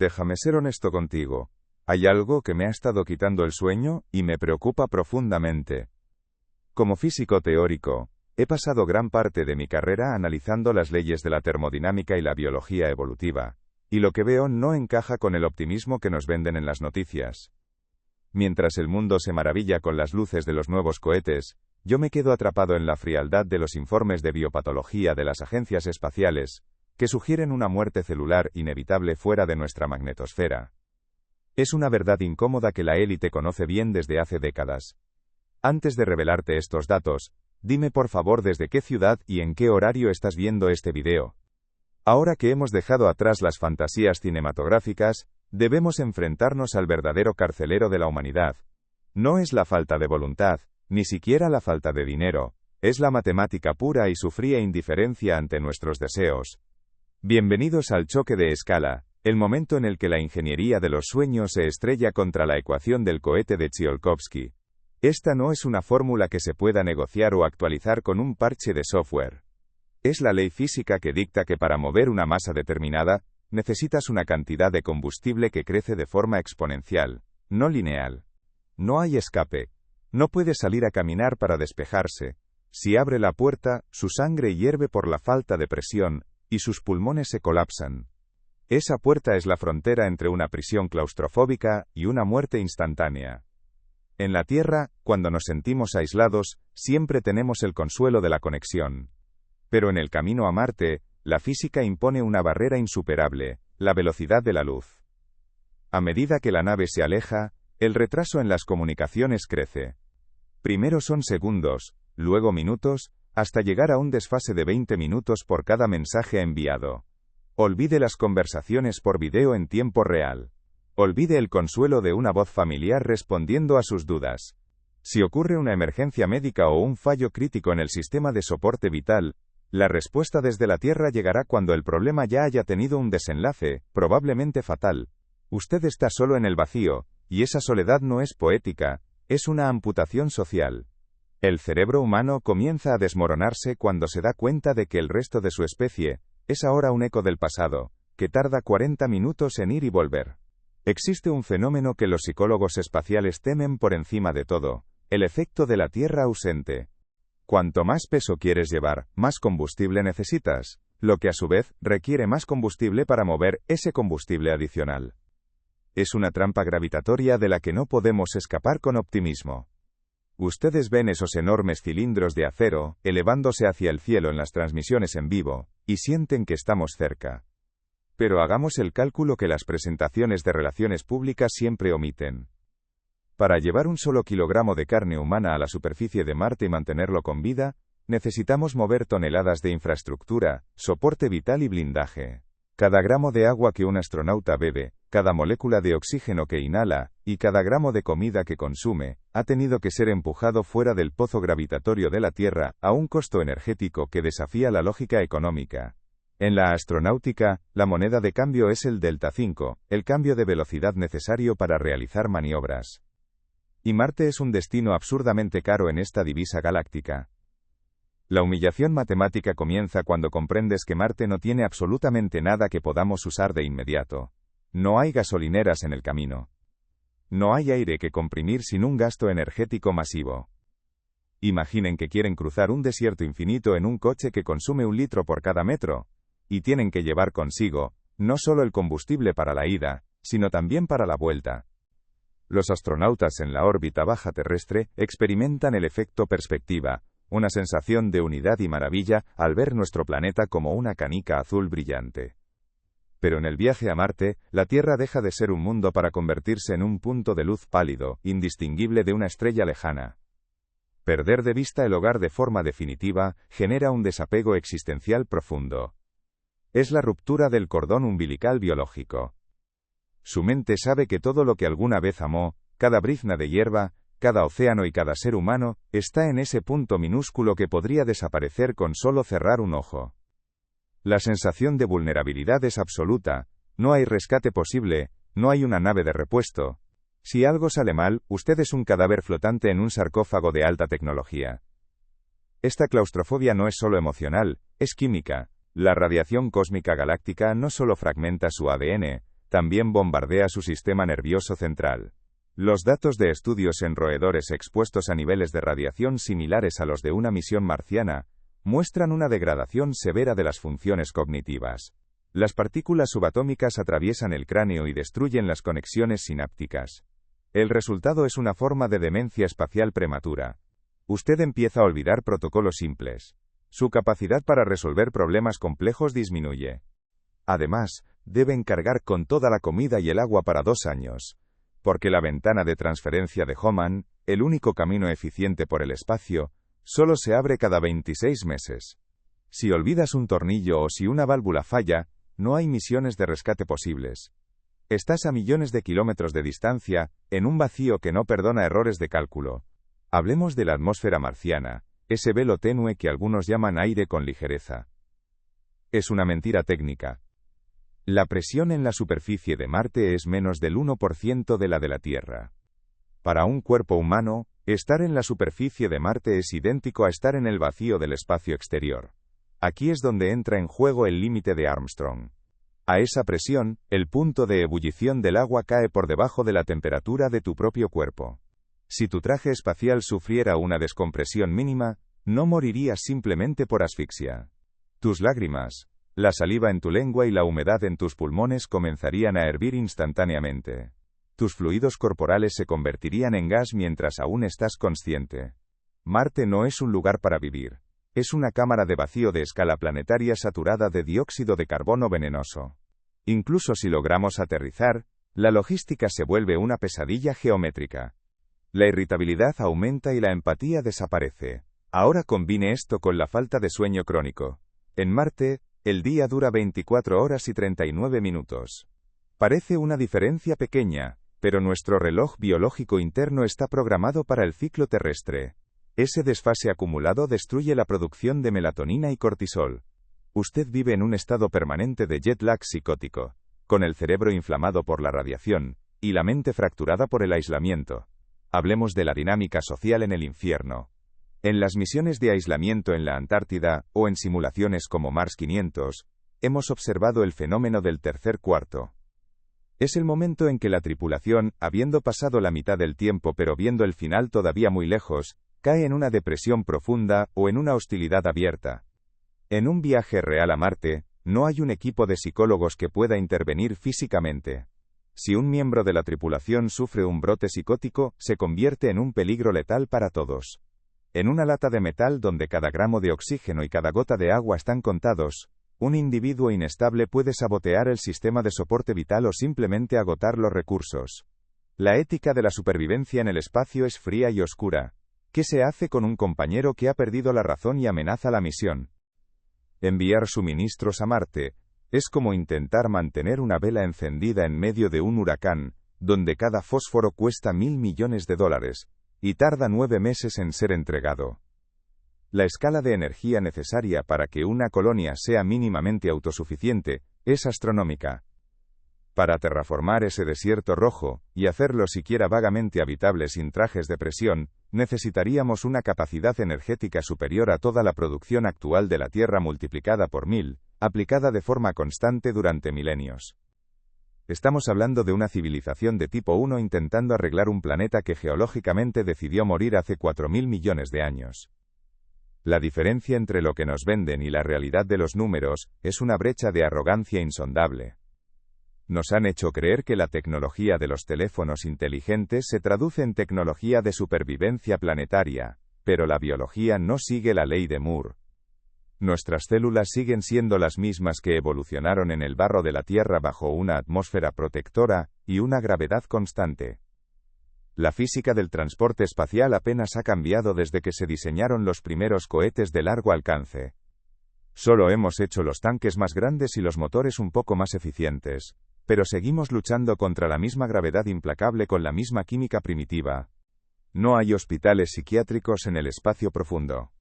Déjame ser honesto contigo. Hay algo que me ha estado quitando el sueño y me preocupa profundamente. Como físico teórico, he pasado gran parte de mi carrera analizando las leyes de la termodinámica y la biología evolutiva, y lo que veo no encaja con el optimismo que nos venden en las noticias. Mientras el mundo se maravilla con las luces de los nuevos cohetes, yo me quedo atrapado en la frialdad de los informes de biopatología de las agencias espaciales, que sugieren una muerte celular inevitable fuera de nuestra magnetosfera. Es una verdad incómoda que la élite conoce bien desde hace décadas. Antes de revelarte estos datos, dime por favor desde qué ciudad y en qué horario estás viendo este video. Ahora que hemos dejado atrás las fantasías cinematográficas, debemos enfrentarnos al verdadero carcelero de la humanidad. No es la falta de voluntad, ni siquiera la falta de dinero, es la matemática pura y su fría indiferencia ante nuestros deseos. Bienvenidos al choque de escala, el momento en el que la ingeniería de los sueños se estrella contra la ecuación del cohete de Tsiolkovsky. Esta no es una fórmula que se pueda negociar o actualizar con un parche de software. Es la ley física que dicta que para mover una masa determinada, necesitas una cantidad de combustible que crece de forma exponencial, no lineal. No hay escape. No puede salir a caminar para despejarse. Si abre la puerta, su sangre hierve por la falta de presión, y sus pulmones se colapsan. Esa puerta es la frontera entre una prisión claustrofóbica y una muerte instantánea. En la Tierra, cuando nos sentimos aislados, siempre tenemos el consuelo de la conexión. Pero en el camino a Marte, la física impone una barrera insuperable, la velocidad de la luz. A medida que la nave se aleja, el retraso en las comunicaciones crece. Primero son segundos, luego minutos, hasta llegar a un desfase de 20 minutos por cada mensaje enviado. Olvide las conversaciones por video en tiempo real. Olvide el consuelo de una voz familiar respondiendo a sus dudas. Si ocurre una emergencia médica o un fallo crítico en el sistema de soporte vital, la respuesta desde la Tierra llegará cuando el problema ya haya tenido un desenlace, probablemente fatal. Usted está solo en el vacío, y esa soledad no es poética, es una amputación social. El cerebro humano comienza a desmoronarse cuando se da cuenta de que el resto de su especie es ahora un eco del pasado, que tarda 40 minutos en ir y volver. Existe un fenómeno que los psicólogos espaciales temen por encima de todo, el efecto de la Tierra ausente. Cuanto más peso quieres llevar, más combustible necesitas, lo que a su vez requiere más combustible para mover ese combustible adicional. Es una trampa gravitatoria de la que no podemos escapar con optimismo. Ustedes ven esos enormes cilindros de acero, elevándose hacia el cielo en las transmisiones en vivo, y sienten que estamos cerca. Pero hagamos el cálculo que las presentaciones de relaciones públicas siempre omiten. Para llevar un solo kilogramo de carne humana a la superficie de Marte y mantenerlo con vida, necesitamos mover toneladas de infraestructura, soporte vital y blindaje. Cada gramo de agua que un astronauta bebe, cada molécula de oxígeno que inhala, y cada gramo de comida que consume, ha tenido que ser empujado fuera del pozo gravitatorio de la Tierra, a un costo energético que desafía la lógica económica. En la astronáutica, la moneda de cambio es el delta-5, el cambio de velocidad necesario para realizar maniobras. Y Marte es un destino absurdamente caro en esta divisa galáctica. La humillación matemática comienza cuando comprendes que Marte no tiene absolutamente nada que podamos usar de inmediato. No hay gasolineras en el camino. No hay aire que comprimir sin un gasto energético masivo. Imaginen que quieren cruzar un desierto infinito en un coche que consume 1 litro por cada metro, y tienen que llevar consigo, no solo el combustible para la ida, sino también para la vuelta. Los astronautas en la órbita baja terrestre experimentan el efecto perspectiva, una sensación de unidad y maravilla al ver nuestro planeta como una canica azul brillante. Pero en el viaje a Marte, la Tierra deja de ser un mundo para convertirse en un punto de luz pálido, indistinguible de una estrella lejana. Perder de vista el hogar de forma definitiva genera un desapego existencial profundo. Es la ruptura del cordón umbilical biológico. Su mente sabe que todo lo que alguna vez amó, cada brizna de hierba, cada océano y cada ser humano, está en ese punto minúsculo que podría desaparecer con solo cerrar un ojo. La sensación de vulnerabilidad es absoluta, no hay rescate posible, no hay una nave de repuesto. Si algo sale mal, usted es un cadáver flotante en un sarcófago de alta tecnología. Esta claustrofobia no es solo emocional, es química. La radiación cósmica galáctica no solo fragmenta su ADN, También bombardea su sistema nervioso central. Los datos de estudios en roedores expuestos a niveles de radiación similares a los de una misión marciana muestran una degradación severa de las funciones cognitivas. Las partículas subatómicas atraviesan el cráneo y destruyen las conexiones sinápticas. El resultado es una forma de demencia espacial prematura. Usted empieza a olvidar protocolos simples. Su capacidad para resolver problemas complejos disminuye. Además, deben cargar con toda la comida y el agua para 2 años. Porque la ventana de transferencia de Hohmann, el único camino eficiente por el espacio, solo se abre cada 26 meses. Si olvidas un tornillo o si una válvula falla, no hay misiones de rescate posibles. Estás a millones de kilómetros de distancia, en un vacío que no perdona errores de cálculo. Hablemos de la atmósfera marciana, ese velo tenue que algunos llaman aire con ligereza. Es una mentira técnica. La presión en la superficie de Marte es menos del 1% de la de la Tierra. Para un cuerpo humano, estar en la superficie de Marte es idéntico a estar en el vacío del espacio exterior. Aquí es donde entra en juego el límite de Armstrong. A esa presión, el punto de ebullición del agua cae por debajo de la temperatura de tu propio cuerpo. Si tu traje espacial sufriera una descompresión mínima, no morirías simplemente por asfixia. Tus lágrimas, la saliva en tu lengua y la humedad en tus pulmones comenzarían a hervir instantáneamente. Tus fluidos corporales se convertirían en gas mientras aún estás consciente. Marte no es un lugar para vivir. Es una cámara de vacío de escala planetaria saturada de dióxido de carbono venenoso. Incluso si logramos aterrizar, la logística se vuelve una pesadilla geométrica. La irritabilidad aumenta y la empatía desaparece. Ahora combine esto con la falta de sueño crónico. En Marte, el día dura 24 horas y 39 minutos. Parece una diferencia pequeña, pero nuestro reloj biológico interno está programado para el ciclo terrestre. Ese desfase acumulado destruye la producción de melatonina y cortisol. Usted vive en un estado permanente de jet lag psicótico, con el cerebro inflamado por la radiación, y la mente fracturada por el aislamiento. Hablemos de la dinámica social en el infierno. En las misiones de aislamiento en la Antártida, o en simulaciones como Mars 500, hemos observado el fenómeno del tercer cuarto. Es el momento en que la tripulación, habiendo pasado la mitad del tiempo pero viendo el final todavía muy lejos, cae en una depresión profunda o en una hostilidad abierta. En un viaje real a Marte, no hay un equipo de psicólogos que pueda intervenir físicamente. Si un miembro de la tripulación sufre un brote psicótico, se convierte en un peligro letal para todos. En una lata de metal donde cada gramo de oxígeno y cada gota de agua están contados, un individuo inestable puede sabotear el sistema de soporte vital o simplemente agotar los recursos. La ética de la supervivencia en el espacio es fría y oscura. ¿Qué se hace con un compañero que ha perdido la razón y amenaza la misión? Enviar suministros a Marte es como intentar mantener una vela encendida en medio de un huracán, donde cada fósforo cuesta $1.000 millones, y tarda 9 meses en ser entregado. La escala de energía necesaria para que una colonia sea mínimamente autosuficiente es astronómica. Para terraformar ese desierto rojo, y hacerlo siquiera vagamente habitable sin trajes de presión, necesitaríamos una capacidad energética superior a toda la producción actual de la Tierra multiplicada por 1000, aplicada de forma constante durante milenios. Estamos hablando de una civilización de tipo 1 intentando arreglar un planeta que geológicamente decidió morir hace 4.000 millones de años. La diferencia entre lo que nos venden y la realidad de los números es una brecha de arrogancia insondable. Nos han hecho creer que la tecnología de los teléfonos inteligentes se traduce en tecnología de supervivencia planetaria, pero la biología no sigue la ley de Moore. Nuestras células siguen siendo las mismas que evolucionaron en el barro de la Tierra bajo una atmósfera protectora y una gravedad constante. La física del transporte espacial apenas ha cambiado desde que se diseñaron los primeros cohetes de largo alcance. Solo hemos hecho los tanques más grandes y los motores un poco más eficientes, pero seguimos luchando contra la misma gravedad implacable con la misma química primitiva. No hay hospitales psiquiátricos en el espacio profundo.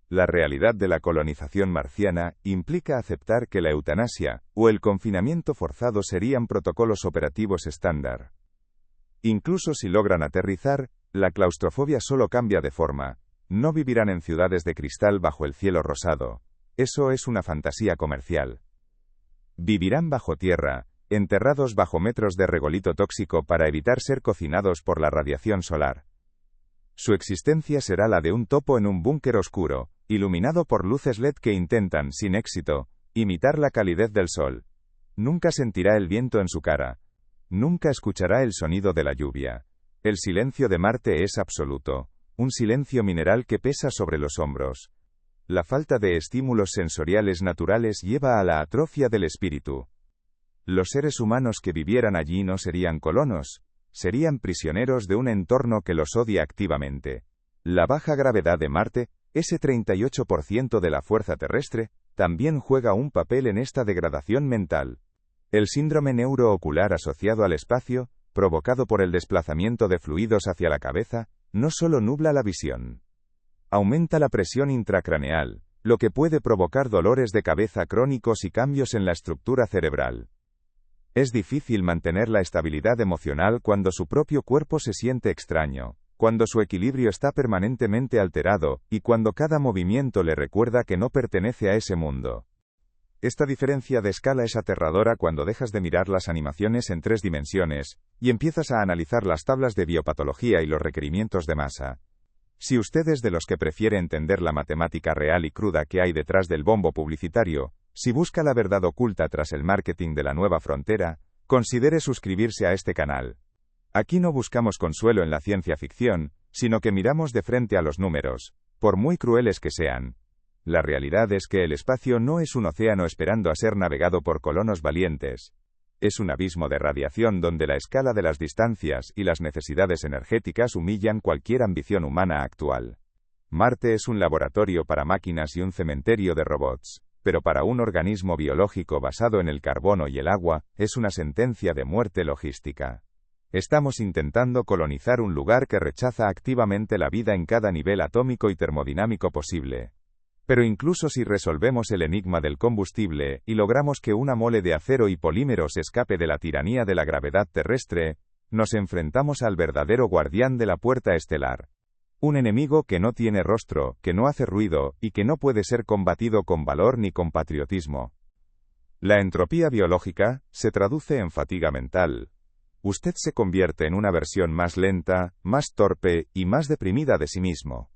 La realidad de la colonización marciana implica aceptar que la eutanasia o el confinamiento forzado serían protocolos operativos estándar. Incluso si logran aterrizar, la claustrofobia solo cambia de forma. No vivirán en ciudades de cristal bajo el cielo rosado. Eso es una fantasía comercial. Vivirán bajo tierra, enterrados bajo metros de regolito tóxico para evitar ser cocinados por la radiación solar. Su existencia será la de un topo en un búnker oscuro, iluminado por luces LED que intentan, sin éxito, imitar la calidez del sol. Nunca sentirá el viento en su cara. Nunca escuchará el sonido de la lluvia. El silencio de Marte es absoluto, un silencio mineral que pesa sobre los hombros. La falta de estímulos sensoriales naturales lleva a la atrofia del espíritu. Los seres humanos que vivieran allí no serían colonos, serían prisioneros de un entorno que los odia activamente. La baja gravedad de Marte, ese 38% de la fuerza terrestre, también juega un papel en esta degradación mental. El síndrome neuroocular asociado al espacio, provocado por el desplazamiento de fluidos hacia la cabeza, no solo nubla la visión. Aumenta la presión intracraneal, lo que puede provocar dolores de cabeza crónicos y cambios en la estructura cerebral. Es difícil mantener la estabilidad emocional cuando su propio cuerpo se siente extraño, cuando su equilibrio está permanentemente alterado, y cuando cada movimiento le recuerda que no pertenece a ese mundo. Esta diferencia de escala es aterradora cuando dejas de mirar las animaciones en 3 dimensiones, y empiezas a analizar las tablas de biopatología y los requerimientos de masa. Si usted es de los que prefiere entender la matemática real y cruda que hay detrás del bombo publicitario, si busca la verdad oculta tras el marketing de la nueva frontera, considere suscribirse a este canal. Aquí no buscamos consuelo en la ciencia ficción, sino que miramos de frente a los números, por muy crueles que sean. La realidad es que el espacio no es un océano esperando a ser navegado por colonos valientes. Es un abismo de radiación donde la escala de las distancias y las necesidades energéticas humillan cualquier ambición humana actual. Marte es un laboratorio para máquinas y un cementerio de robots, pero para un organismo biológico basado en el carbono y el agua, es una sentencia de muerte logística. Estamos intentando colonizar un lugar que rechaza activamente la vida en cada nivel atómico y termodinámico posible. Pero incluso si resolvemos el enigma del combustible, y logramos que una mole de acero y polímeros escape de la tiranía de la gravedad terrestre, nos enfrentamos al verdadero guardián de la puerta estelar. Un enemigo que no tiene rostro, que no hace ruido, y que no puede ser combatido con valor ni con patriotismo. La entropía biológica se traduce en fatiga mental. Usted se convierte en una versión más lenta, más torpe, y más deprimida de sí mismo.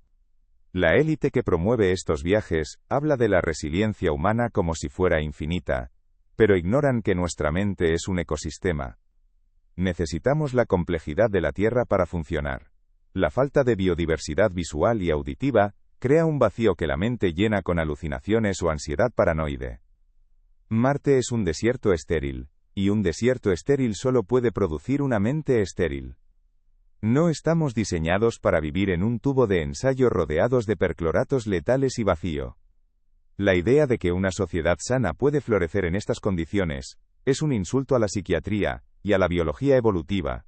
La élite que promueve estos viajes, habla de la resiliencia humana como si fuera infinita, pero ignoran que nuestra mente es un ecosistema. Necesitamos la complejidad de la Tierra para funcionar. La falta de biodiversidad visual y auditiva, crea un vacío que la mente llena con alucinaciones o ansiedad paranoide. Marte es un desierto estéril, y un desierto estéril solo puede producir una mente estéril. No estamos diseñados para vivir en un tubo de ensayo rodeados de percloratos letales y vacío. La idea de que una sociedad sana puede florecer en estas condiciones, es un insulto a la psiquiatría, y a la biología evolutiva.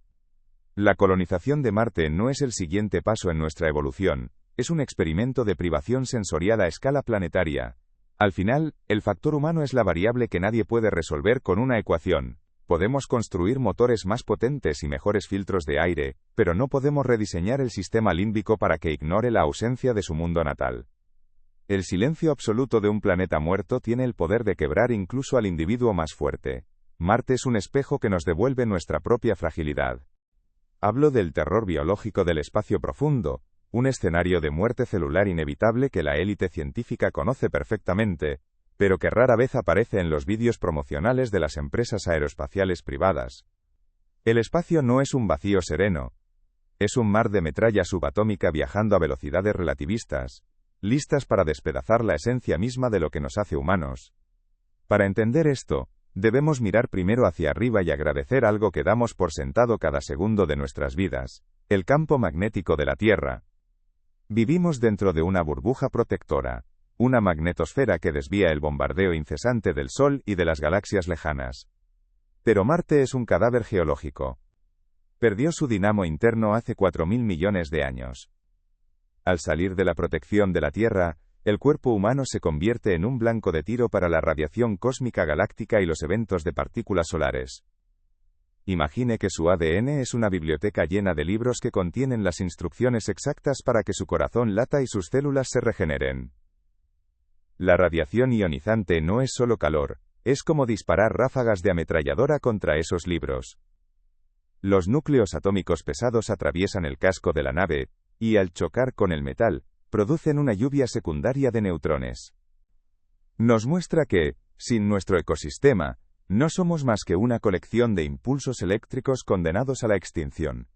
La colonización de Marte no es el siguiente paso en nuestra evolución, es un experimento de privación sensorial a escala planetaria. Al final, el factor humano es la variable que nadie puede resolver con una ecuación. Podemos construir motores más potentes y mejores filtros de aire, pero no podemos rediseñar el sistema límbico para que ignore la ausencia de su mundo natal. El silencio absoluto de un planeta muerto tiene el poder de quebrar incluso al individuo más fuerte. Marte es un espejo que nos devuelve nuestra propia fragilidad. Hablo del terror biológico del espacio profundo, un escenario de muerte celular inevitable que la élite científica conoce perfectamente, pero que rara vez aparece en los vídeos promocionales de las empresas aeroespaciales privadas. El espacio no es un vacío sereno. Es un mar de metralla subatómica viajando a velocidades relativistas, listas para despedazar la esencia misma de lo que nos hace humanos. Para entender esto, debemos mirar primero hacia arriba y agradecer algo que damos por sentado cada segundo de nuestras vidas: el campo magnético de la Tierra. Vivimos dentro de una burbuja protectora, una magnetosfera que desvía el bombardeo incesante del Sol y de las galaxias lejanas. Pero Marte es un cadáver geológico. Perdió su dinamo interno hace 4.000 millones de años. Al salir de la protección de la Tierra, el cuerpo humano se convierte en un blanco de tiro para la radiación cósmica galáctica y los eventos de partículas solares. Imagine que su ADN es una biblioteca llena de libros que contienen las instrucciones exactas para que su corazón lata y sus células se regeneren. La radiación ionizante no es solo calor, Es como disparar ráfagas de ametralladora contra esos libros. Los núcleos atómicos pesados atraviesan el casco de la nave, y al chocar con el metal, producen una lluvia secundaria de neutrones. Nos muestra que, sin nuestro ecosistema, no somos más que una colección de impulsos eléctricos condenados a la extinción.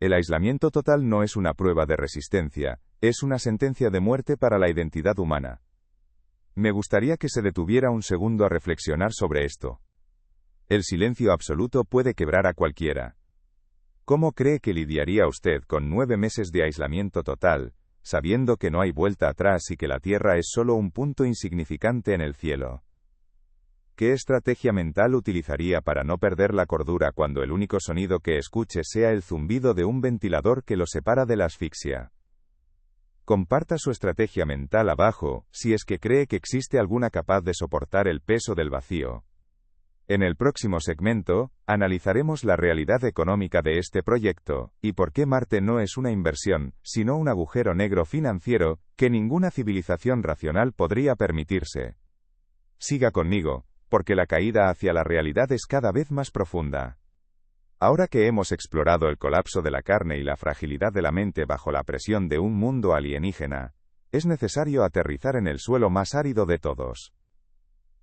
El aislamiento total no es una prueba de resistencia, es una sentencia de muerte para la identidad humana. Me gustaría que se detuviera un segundo a reflexionar sobre esto. El silencio absoluto puede quebrar a cualquiera. ¿Cómo cree que lidiaría usted con 9 meses de aislamiento total, sabiendo que no hay vuelta atrás y que la Tierra es solo un punto insignificante en el cielo? ¿Qué estrategia mental utilizaría para no perder la cordura cuando el único sonido que escuche sea el zumbido de un ventilador que lo separa de la asfixia? Comparta su estrategia mental abajo, si es que cree que existe alguna capaz de soportar el peso del vacío. En el próximo segmento, analizaremos la realidad económica de este proyecto, y por qué Marte no es una inversión, sino un agujero negro financiero, que ninguna civilización racional podría permitirse. Siga conmigo, porque la caída hacia la realidad es cada vez más profunda. Ahora que hemos explorado el colapso de la carne y la fragilidad de la mente bajo la presión de un mundo alienígena, es necesario aterrizar en el suelo más árido de todos.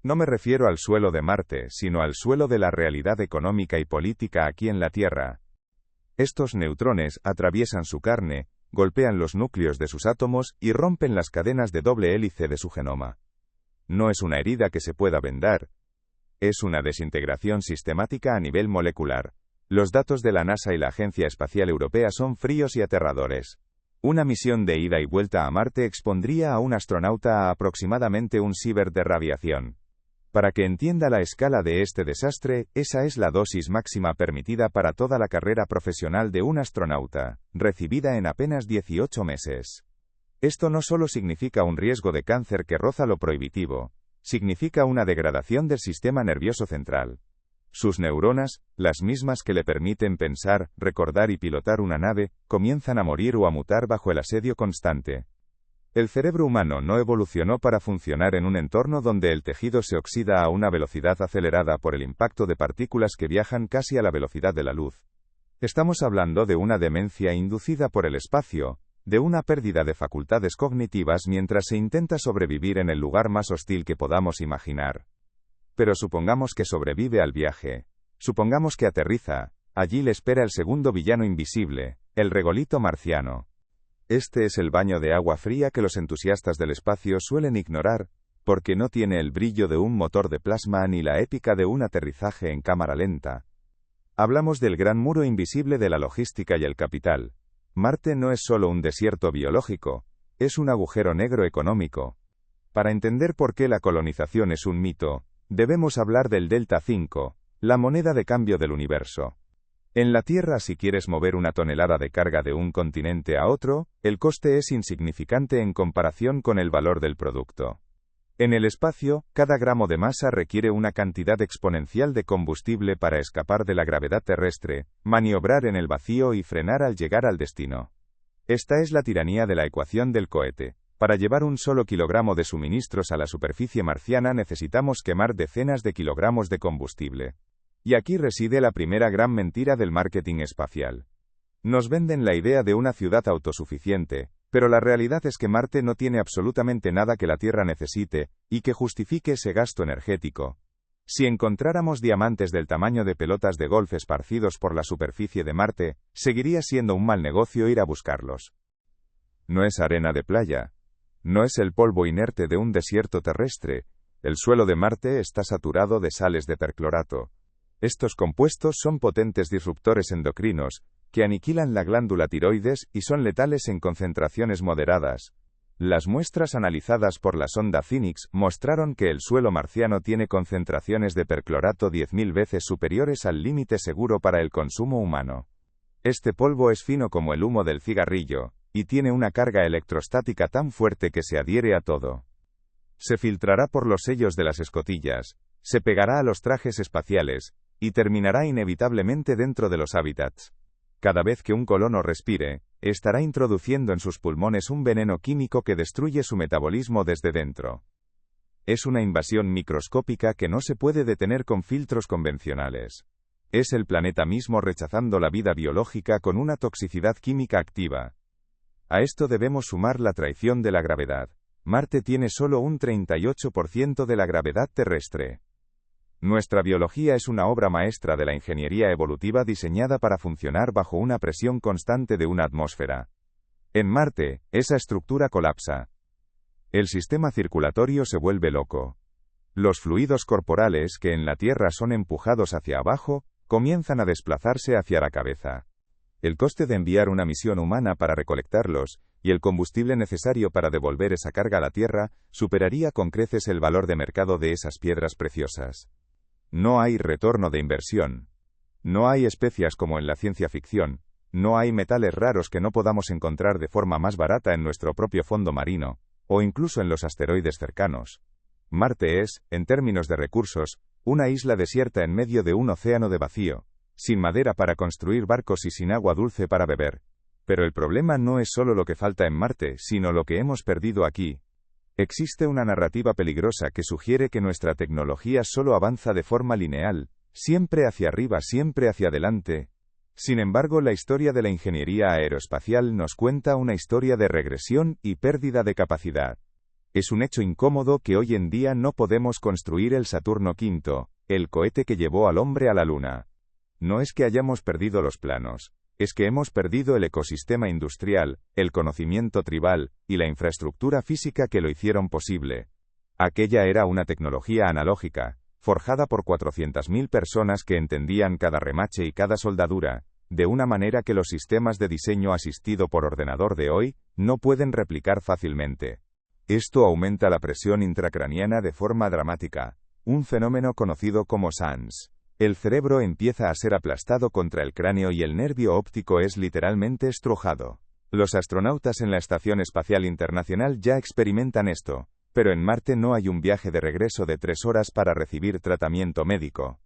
No me refiero al suelo de Marte, sino al suelo de la realidad económica y política aquí en la Tierra. Estos neutrones atraviesan su carne, golpean los núcleos de sus átomos y rompen las cadenas de doble hélice de su genoma. No es una herida que se pueda vendar. Es una desintegración sistemática a nivel molecular. Los datos de la NASA y la Agencia Espacial Europea son fríos y aterradores. Una misión de ida y vuelta a Marte expondría a un astronauta a aproximadamente un sievert de radiación. Para que entienda la escala de este desastre, esa es la dosis máxima permitida para toda la carrera profesional de un astronauta, recibida en apenas 18 meses. Esto no solo significa un riesgo de cáncer que roza lo prohibitivo, significa una degradación del sistema nervioso central. Sus neuronas, las mismas que le permiten pensar, recordar y pilotar una nave, comienzan a morir o a mutar bajo el asedio constante. El cerebro humano no evolucionó para funcionar en un entorno donde el tejido se oxida a una velocidad acelerada por el impacto de partículas que viajan casi a la velocidad de la luz. Estamos hablando de una demencia inducida por el espacio, de una pérdida de facultades cognitivas mientras se intenta sobrevivir en el lugar más hostil que podamos imaginar. Pero supongamos que sobrevive al viaje. Supongamos que aterriza. Allí le espera el segundo villano invisible, el regolito marciano. Este es el baño de agua fría que los entusiastas del espacio suelen ignorar, porque no tiene el brillo de un motor de plasma ni la épica de un aterrizaje en cámara lenta. Hablamos del gran muro invisible de la logística y el capital. Marte no es solo un desierto biológico, es un agujero negro económico. Para entender por qué la colonización es un mito, debemos hablar del Delta 5, la moneda de cambio del universo. En la Tierra, si quieres mover una tonelada de carga de un continente a otro, el coste es insignificante en comparación con el valor del producto. En el espacio, cada gramo de masa requiere una cantidad exponencial de combustible para escapar de la gravedad terrestre, maniobrar en el vacío y frenar al llegar al destino. Esta es la tiranía de la ecuación del cohete. Para llevar un solo kilogramo de suministros a la superficie marciana necesitamos quemar decenas de kilogramos de combustible. Y aquí reside la primera gran mentira del marketing espacial. Nos venden la idea de una ciudad autosuficiente, pero la realidad es que Marte no tiene absolutamente nada que la Tierra necesite, y que justifique ese gasto energético. Si encontráramos diamantes del tamaño de pelotas de golf esparcidos por la superficie de Marte, seguiría siendo un mal negocio ir a buscarlos. No es arena de playa. No es el polvo inerte de un desierto terrestre. El suelo de Marte está saturado de sales de perclorato. Estos compuestos son potentes disruptores endocrinos, que aniquilan la glándula tiroides y son letales en concentraciones moderadas. Las muestras analizadas por la sonda Phoenix mostraron que el suelo marciano tiene concentraciones de perclorato 10.000 veces superiores al límite seguro para el consumo humano. Este polvo es fino como el humo del cigarrillo, y tiene una carga electrostática tan fuerte que se adhiere a todo. Se filtrará por los sellos de las escotillas, se pegará a los trajes espaciales, y terminará inevitablemente dentro de los hábitats. Cada vez que un colono respire, estará introduciendo en sus pulmones un veneno químico que destruye su metabolismo desde dentro. Es una invasión microscópica que no se puede detener con filtros convencionales. Es el planeta mismo rechazando la vida biológica con una toxicidad química activa. A esto debemos sumar la traición de la gravedad. Marte tiene solo un 38% de la gravedad terrestre. Nuestra biología es una obra maestra de la ingeniería evolutiva diseñada para funcionar bajo una presión constante de una atmósfera. En Marte, esa estructura colapsa. El sistema circulatorio se vuelve loco. Los fluidos corporales que en la Tierra son empujados hacia abajo, comienzan a desplazarse hacia la cabeza. El coste de enviar una misión humana para recolectarlos, y el combustible necesario para devolver esa carga a la Tierra, superaría con creces el valor de mercado de esas piedras preciosas. No hay retorno de inversión. No hay especias como en la ciencia ficción. No hay metales raros que no podamos encontrar de forma más barata en nuestro propio fondo marino, o incluso en los asteroides cercanos. Marte es, en términos de recursos, una isla desierta en medio de un océano de vacío, sin madera para construir barcos y sin agua dulce para beber. Pero el problema no es solo lo que falta en Marte, sino lo que hemos perdido aquí. Existe una narrativa peligrosa que sugiere que nuestra tecnología solo avanza de forma lineal, siempre hacia arriba, siempre hacia adelante. Sin embargo, la historia de la ingeniería aeroespacial nos cuenta una historia de regresión y pérdida de capacidad. Es un hecho incómodo que hoy en día no podemos construir el Saturno V, el cohete que llevó al hombre a la Luna. No es que hayamos perdido los planos, es que hemos perdido el ecosistema industrial, el conocimiento tribal, y la infraestructura física que lo hicieron posible. Aquella era una tecnología analógica, forjada por 400.000 personas que entendían cada remache y cada soldadura, de una manera que los sistemas de diseño asistido por ordenador de hoy no pueden replicar fácilmente. Esto aumenta la presión intracraniana de forma dramática, un fenómeno conocido como SANS. El cerebro empieza a ser aplastado contra el cráneo y el nervio óptico es literalmente estrujado. Los astronautas en la Estación Espacial Internacional ya experimentan esto, pero en Marte no hay un viaje de regreso de 3 horas para recibir tratamiento médico.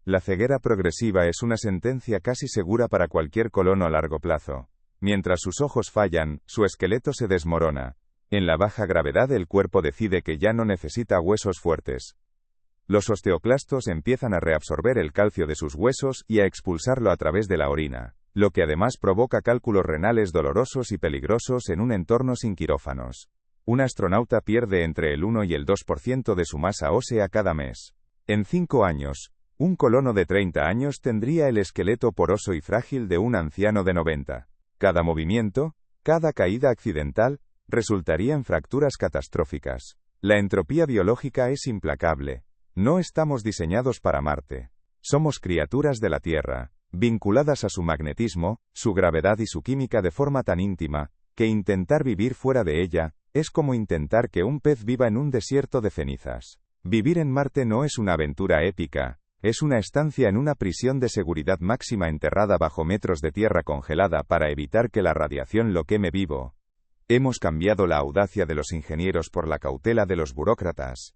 La ceguera progresiva es una sentencia casi segura para cualquier colono a largo plazo. Mientras sus ojos fallan, su esqueleto se desmorona. En la baja gravedad el cuerpo decide que ya no necesita huesos fuertes. Los osteoclastos empiezan a reabsorber el calcio de sus huesos y a expulsarlo a través de la orina, lo que además provoca cálculos renales dolorosos y peligrosos en un entorno sin quirófanos. Un astronauta pierde entre el 1 y el 2% de su masa ósea cada mes. En 5 años, un colono de 30 años tendría el esqueleto poroso y frágil de un anciano de 90. Cada movimiento, cada caída accidental, resultaría en fracturas catastróficas. La entropía biológica es implacable. No estamos diseñados para Marte. Somos criaturas de la Tierra, vinculadas a su magnetismo, su gravedad y su química de forma tan íntima, que intentar vivir fuera de ella, es como intentar que un pez viva en un desierto de cenizas. Vivir en Marte no es una aventura épica, es una estancia en una prisión de seguridad máxima enterrada bajo metros de tierra congelada para evitar que la radiación lo queme vivo. Hemos cambiado la audacia de los ingenieros por la cautela de los burócratas.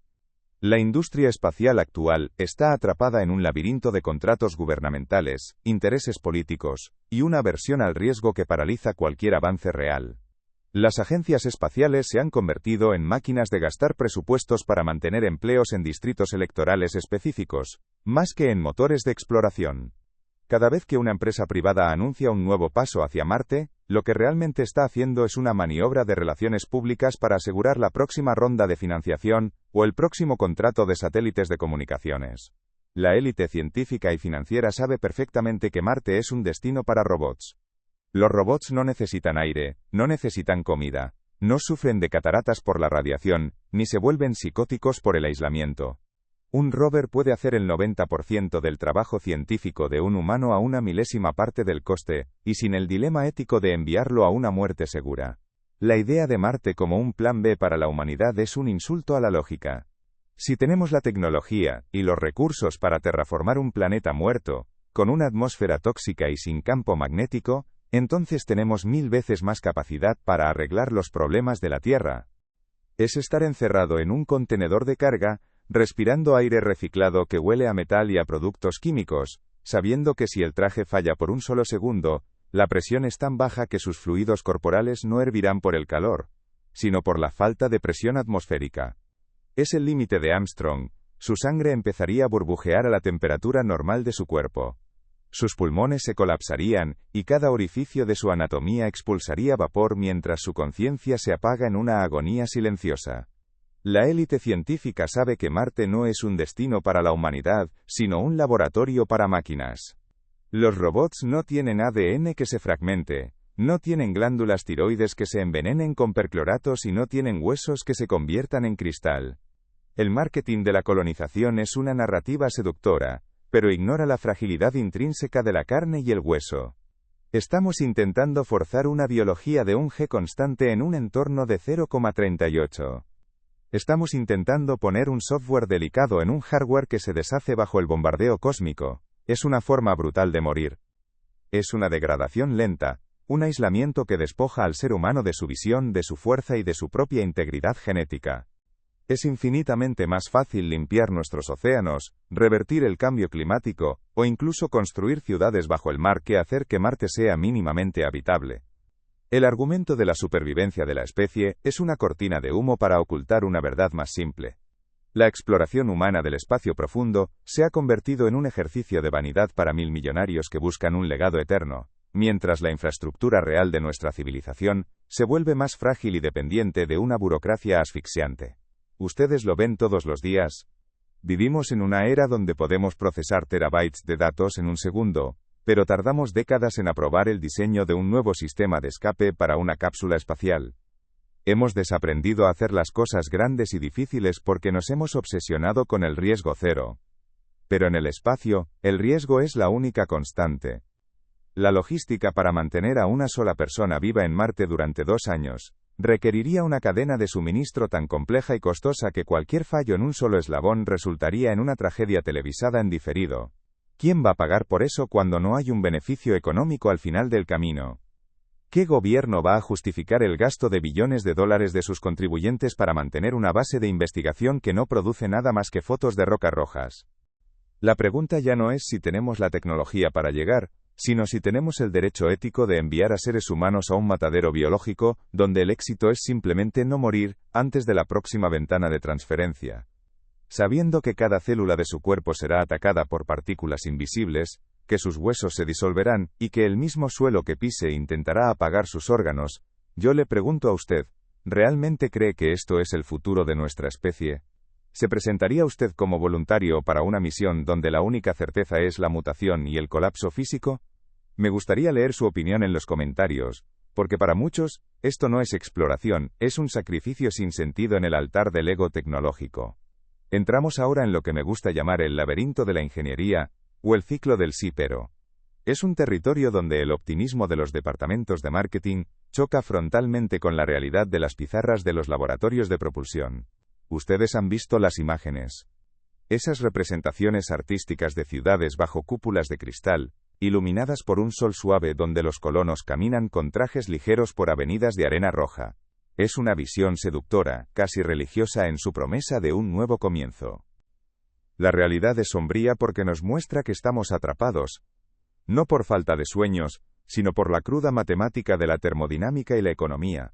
La industria espacial actual está atrapada en un laberinto de contratos gubernamentales, intereses políticos, y una aversión al riesgo que paraliza cualquier avance real. Las agencias espaciales se han convertido en máquinas de gastar presupuestos para mantener empleos en distritos electorales específicos, más que en motores de exploración. Cada vez que una empresa privada anuncia un nuevo paso hacia Marte, lo que realmente está haciendo es una maniobra de relaciones públicas para asegurar la próxima ronda de financiación, o el próximo contrato de satélites de comunicaciones. La élite científica y financiera sabe perfectamente que Marte es un destino para robots. Los robots no necesitan aire, no necesitan comida, no sufren de cataratas por la radiación, ni se vuelven psicóticos por el aislamiento. Un rover puede hacer el 90% del trabajo científico de un humano a una milésima parte del coste, y sin el dilema ético de enviarlo a una muerte segura. La idea de Marte como un plan B para la humanidad es un insulto a la lógica. Si tenemos la tecnología y los recursos para terraformar un planeta muerto, con una atmósfera tóxica y sin campo magnético, entonces tenemos 1000 veces más capacidad para arreglar los problemas de la Tierra. Es estar encerrado en un contenedor de carga, respirando aire reciclado que huele a metal y a productos químicos, sabiendo que si el traje falla por un solo segundo, la presión es tan baja que sus fluidos corporales no hervirán por el calor, sino por la falta de presión atmosférica. Es el límite de Armstrong. Su sangre empezaría a burbujear a la temperatura normal de su cuerpo. Sus pulmones se colapsarían, y cada orificio de su anatomía expulsaría vapor mientras su conciencia se apaga en una agonía silenciosa. La élite científica sabe que Marte no es un destino para la humanidad, sino un laboratorio para máquinas. Los robots no tienen ADN que se fragmente, no tienen glándulas tiroides que se envenenen con percloratos y no tienen huesos que se conviertan en cristal. El marketing de la colonización es una narrativa seductora, pero ignora la fragilidad intrínseca de la carne y el hueso. Estamos intentando forzar una biología de un G constante en un entorno de 0,38. Estamos intentando poner un software delicado en un hardware que se deshace bajo el bombardeo cósmico. Es una forma brutal de morir. Es una degradación lenta, un aislamiento que despoja al ser humano de su visión, de su fuerza y de su propia integridad genética. Es infinitamente más fácil limpiar nuestros océanos, revertir el cambio climático, o incluso construir ciudades bajo el mar que hacer que Marte sea mínimamente habitable. El argumento de la supervivencia de la especie es una cortina de humo para ocultar una verdad más simple. La exploración humana del espacio profundo se ha convertido en un ejercicio de vanidad para millonarios que buscan un legado eterno, mientras la infraestructura real de nuestra civilización se vuelve más frágil y dependiente de una burocracia asfixiante. ¿Ustedes lo ven todos los días? Vivimos en una era donde podemos procesar terabytes de datos en un segundo, pero tardamos décadas en aprobar el diseño de un nuevo sistema de escape para una cápsula espacial. Hemos desaprendido a hacer las cosas grandes y difíciles porque nos hemos obsesionado con el riesgo cero. Pero en el espacio, el riesgo es la única constante. La logística para mantener a una sola persona viva en Marte durante 2 años requeriría una cadena de suministro tan compleja y costosa que cualquier fallo en un solo eslabón resultaría en una tragedia televisada en diferido. ¿Quién va a pagar por eso cuando no hay un beneficio económico al final del camino? ¿Qué gobierno va a justificar el gasto de billones de dólares de sus contribuyentes para mantener una base de investigación que no produce nada más que fotos de rocas rojas? La pregunta ya no es si tenemos la tecnología para llegar, sino si tenemos el derecho ético de enviar a seres humanos a un matadero biológico, donde el éxito es simplemente no morir antes de la próxima ventana de transferencia. Sabiendo que cada célula de su cuerpo será atacada por partículas invisibles, que sus huesos se disolverán, y que el mismo suelo que pise intentará apagar sus órganos, yo le pregunto a usted, ¿realmente cree que esto es el futuro de nuestra especie? ¿Se presentaría usted como voluntario para una misión donde la única certeza es la mutación y el colapso físico? Me gustaría leer su opinión en los comentarios, porque para muchos, esto no es exploración, es un sacrificio sin sentido en el altar del ego tecnológico. Entramos ahora en lo que me gusta llamar el laberinto de la ingeniería, o el ciclo del sí pero. Es un territorio donde el optimismo de los departamentos de marketing choca frontalmente con la realidad de las pizarras de los laboratorios de propulsión. Ustedes han visto las imágenes. Esas representaciones artísticas de ciudades bajo cúpulas de cristal, iluminadas por un sol suave donde los colonos caminan con trajes ligeros por avenidas de arena roja. Es una visión seductora, casi religiosa en su promesa de un nuevo comienzo. La realidad es sombría porque nos muestra que estamos atrapados, no por falta de sueños, sino por la cruda matemática de la termodinámica y la economía.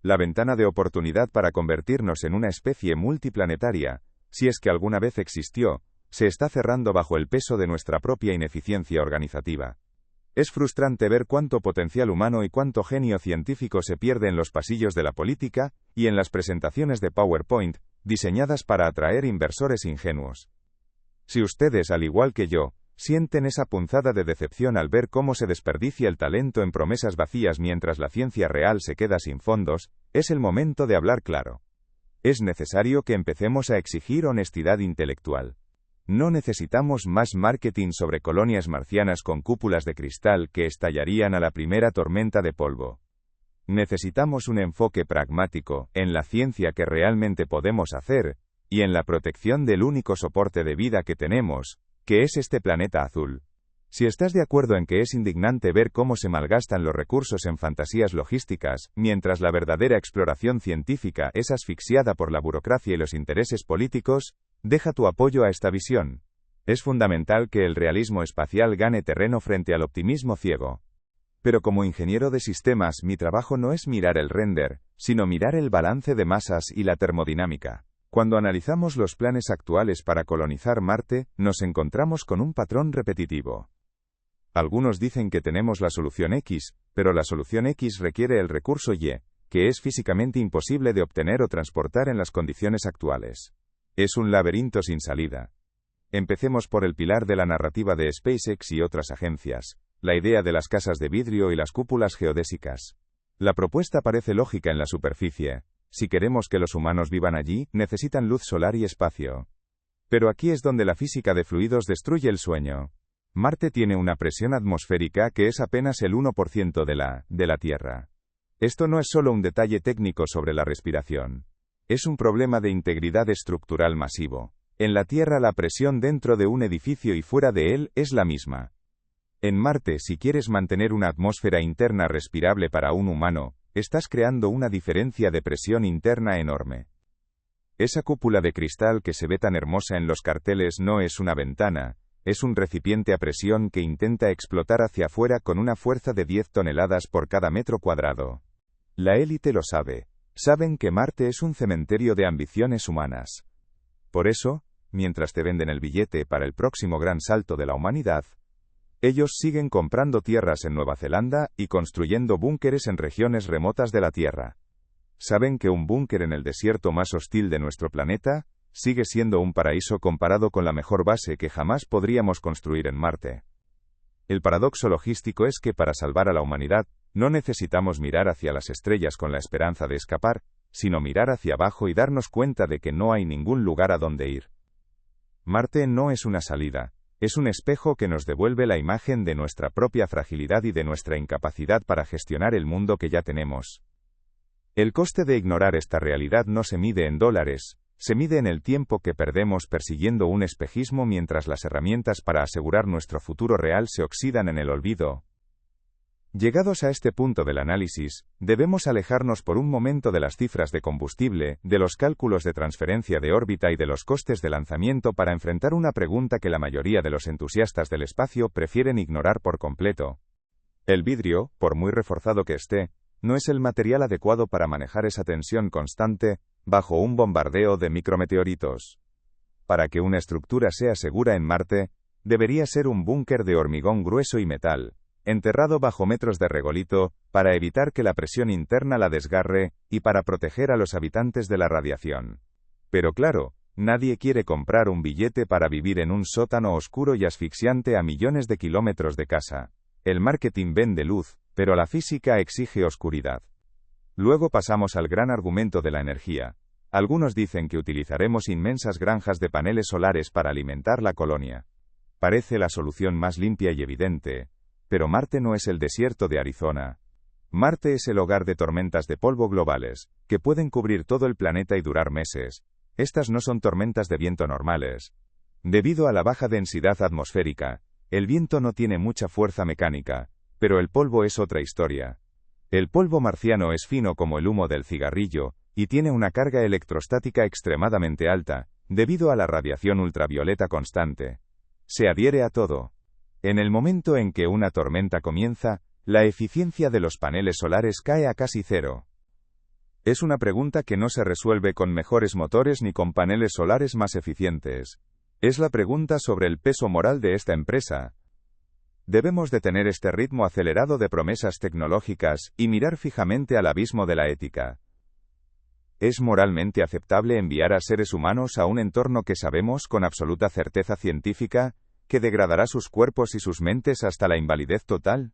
La ventana de oportunidad para convertirnos en una especie multiplanetaria, si es que alguna vez existió, se está cerrando bajo el peso de nuestra propia ineficiencia organizativa. Es frustrante ver cuánto potencial humano y cuánto genio científico se pierde en los pasillos de la política y en las presentaciones de PowerPoint, diseñadas para atraer inversores ingenuos. Si ustedes, al igual que yo, sienten esa punzada de decepción al ver cómo se desperdicia el talento en promesas vacías mientras la ciencia real se queda sin fondos, es el momento de hablar claro. Es necesario que empecemos a exigir honestidad intelectual. No necesitamos más marketing sobre colonias marcianas con cúpulas de cristal que estallarían a la primera tormenta de polvo. Necesitamos un enfoque pragmático en la ciencia que realmente podemos hacer, y en la protección del único soporte de vida que tenemos, que es este planeta azul. Si estás de acuerdo en que es indignante ver cómo se malgastan los recursos en fantasías logísticas, mientras la verdadera exploración científica es asfixiada por la burocracia y los intereses políticos, deja tu apoyo a esta visión. Es fundamental que el realismo espacial gane terreno frente al optimismo ciego. Pero como ingeniero de sistemas, mi trabajo no es mirar el render, sino mirar el balance de masas y la termodinámica. Cuando analizamos los planes actuales para colonizar Marte, nos encontramos con un patrón repetitivo. Algunos dicen que tenemos la solución X, pero la solución X requiere el recurso Y, que es físicamente imposible de obtener o transportar en las condiciones actuales. Es un laberinto sin salida. Empecemos por el pilar de la narrativa de SpaceX y otras agencias, la idea de las casas de vidrio y las cúpulas geodésicas. La propuesta parece lógica en la superficie. Si queremos que los humanos vivan allí, necesitan luz solar y espacio. Pero aquí es donde la física de fluidos destruye el sueño. Marte tiene una presión atmosférica que es apenas el 1% de la Tierra. Esto no es solo un detalle técnico sobre la respiración. Es un problema de integridad estructural masivo. En la Tierra la presión dentro de un edificio y fuera de él es la misma. En Marte, si quieres mantener una atmósfera interna respirable para un humano, estás creando una diferencia de presión interna enorme. Esa cúpula de cristal que se ve tan hermosa en los carteles no es una ventana, es un recipiente a presión que intenta explotar hacia afuera con una fuerza de 10 toneladas por cada metro cuadrado. La élite lo sabe. Saben que Marte es un cementerio de ambiciones humanas. Por eso, mientras te venden el billete para el próximo gran salto de la humanidad, ellos siguen comprando tierras en Nueva Zelanda y construyendo búnkeres en regiones remotas de la Tierra. Saben que un búnker en el desierto más hostil de nuestro planeta sigue siendo un paraíso comparado con la mejor base que jamás podríamos construir en Marte. El paradoxo logístico es que para salvar a la humanidad, no necesitamos mirar hacia las estrellas con la esperanza de escapar, sino mirar hacia abajo y darnos cuenta de que no hay ningún lugar a donde ir. Marte no es una salida, es un espejo que nos devuelve la imagen de nuestra propia fragilidad y de nuestra incapacidad para gestionar el mundo que ya tenemos. El coste de ignorar esta realidad no se mide en dólares, se mide en el tiempo que perdemos persiguiendo un espejismo mientras las herramientas para asegurar nuestro futuro real se oxidan en el olvido. Llegados a este punto del análisis, debemos alejarnos por un momento de las cifras de combustible, de los cálculos de transferencia de órbita y de los costes de lanzamiento para enfrentar una pregunta que la mayoría de los entusiastas del espacio prefieren ignorar por completo. El vidrio, por muy reforzado que esté, no es el material adecuado para manejar esa tensión constante, bajo un bombardeo de micrometeoritos. Para que una estructura sea segura en Marte, debería ser un búnker de hormigón grueso y metal, enterrado bajo metros de regolito, para evitar que la presión interna la desgarre, y para proteger a los habitantes de la radiación. Pero claro, nadie quiere comprar un billete para vivir en un sótano oscuro y asfixiante a millones de kilómetros de casa. El marketing vende luz, pero la física exige oscuridad. Luego pasamos al gran argumento de la energía. Algunos dicen que utilizaremos inmensas granjas de paneles solares para alimentar la colonia. Parece la solución más limpia y evidente. Pero Marte no es el desierto de Arizona. Marte es el hogar de tormentas de polvo globales, que pueden cubrir todo el planeta y durar meses. Estas no son tormentas de viento normales. Debido a la baja densidad atmosférica, el viento no tiene mucha fuerza mecánica, pero el polvo es otra historia. El polvo marciano es fino como el humo del cigarrillo, y tiene una carga electrostática extremadamente alta, debido a la radiación ultravioleta constante. Se adhiere a todo. En el momento en que una tormenta comienza, la eficiencia de los paneles solares cae a casi cero. Es una pregunta que no se resuelve con mejores motores ni con paneles solares más eficientes. Es la pregunta sobre el peso moral de esta empresa. Debemos detener este ritmo acelerado de promesas tecnológicas y mirar fijamente al abismo de la ética. ¿Es moralmente aceptable enviar a seres humanos a un entorno que sabemos con absoluta certeza científica que degradará sus cuerpos y sus mentes hasta la invalidez total?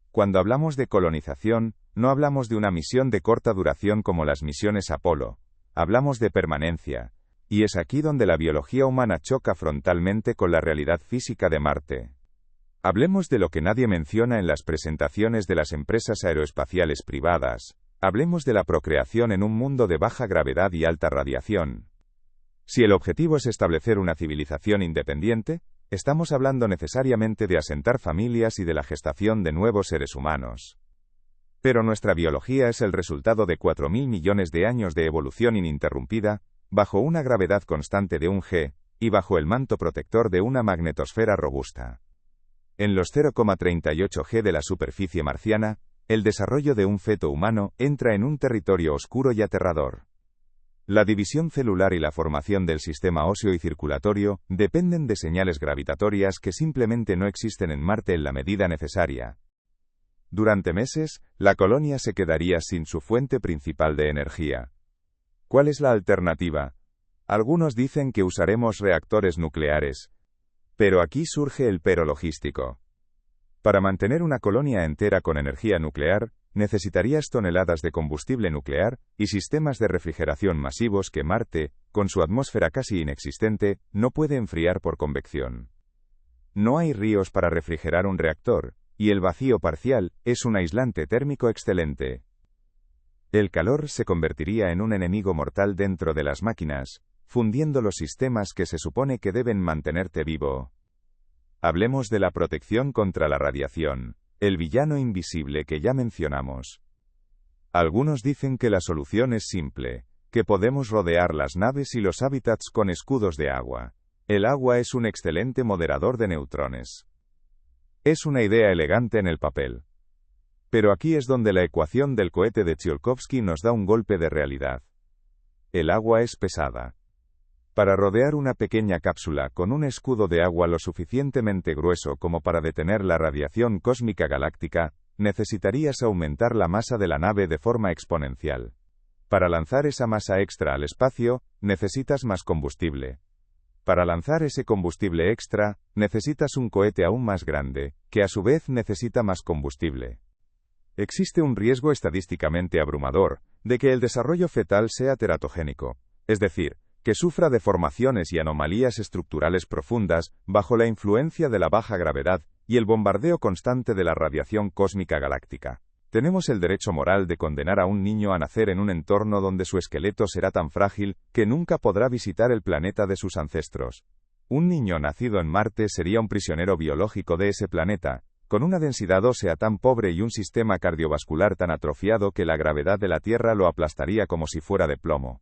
Cuando hablamos de colonización, no hablamos de una misión de corta duración como las misiones Apolo. Hablamos de permanencia. Y es aquí donde la biología humana choca frontalmente con la realidad física de Marte. Hablemos de lo que nadie menciona en las presentaciones de las empresas aeroespaciales privadas. Hablemos de la procreación en un mundo de baja gravedad y alta radiación. Si el objetivo es establecer una civilización independiente, estamos hablando necesariamente de asentar familias y de la gestación de nuevos seres humanos. Pero nuestra biología es el resultado de 4.000 millones de años de evolución ininterrumpida, bajo una gravedad constante de 1 G, y bajo el manto protector de una magnetosfera robusta. En los 0,38 G de la superficie marciana, el desarrollo de un feto humano entra en un territorio oscuro y aterrador. La división celular y la formación del sistema óseo y circulatorio dependen de señales gravitatorias que simplemente no existen en Marte en la medida necesaria. Durante meses, la colonia se quedaría sin su fuente principal de energía. ¿Cuál es la alternativa? Algunos dicen que usaremos reactores nucleares. Pero aquí surge el pero logístico. Para mantener una colonia entera con energía nuclear, necesitarías toneladas de combustible nuclear y sistemas de refrigeración masivos que Marte, con su atmósfera casi inexistente, no puede enfriar por convección. No hay ríos para refrigerar un reactor, y el vacío parcial es un aislante térmico excelente. El calor se convertiría en un enemigo mortal dentro de las máquinas, fundiendo los sistemas que se supone que deben mantenerte vivo. Hablemos de la protección contra la radiación, el villano invisible que ya mencionamos. Algunos dicen que la solución es simple, que podemos rodear las naves y los hábitats con escudos de agua. El agua es un excelente moderador de neutrones. Es una idea elegante en el papel. Pero aquí es donde la ecuación del cohete de Tsiolkovsky nos da un golpe de realidad. El agua es pesada. Para rodear una pequeña cápsula con un escudo de agua lo suficientemente grueso como para detener la radiación cósmica galáctica, necesitarías aumentar la masa de la nave de forma exponencial. Para lanzar esa masa extra al espacio, necesitas más combustible. Para lanzar ese combustible extra, necesitas un cohete aún más grande, que a su vez necesita más combustible. Existe un riesgo estadísticamente abrumador de que el desarrollo fetal sea teratogénico, es decir, que sufra deformaciones y anomalías estructurales profundas bajo la influencia de la baja gravedad y el bombardeo constante de la radiación cósmica galáctica. Tenemos el derecho moral de condenar a un niño a nacer en un entorno donde su esqueleto será tan frágil que nunca podrá visitar el planeta de sus ancestros. Un niño nacido en Marte sería un prisionero biológico de ese planeta, con una densidad ósea tan pobre y un sistema cardiovascular tan atrofiado que la gravedad de la Tierra lo aplastaría como si fuera de plomo.